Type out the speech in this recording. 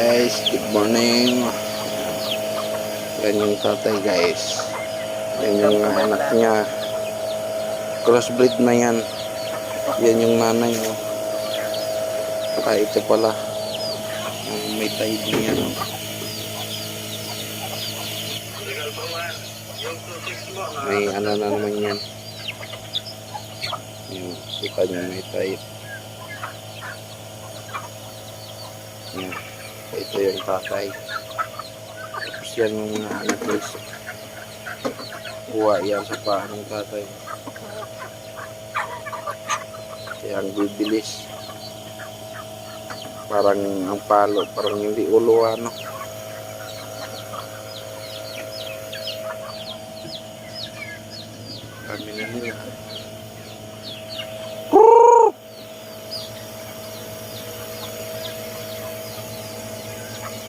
Guys, good morning. Yan yung tatay guys. Yan yung anak niya. Crossbreed na yan. Yan yung nanay mo. Ito pala. May tayo niya. May ano na naman yan. Yung kita niya may tayo. Yan. Ito yung tatay. Tapos yan yung anak guys. Kuha yan sa paa ng tatay. Kaya ang bibilis. Parang ang palo. Parang hindi ulo ano.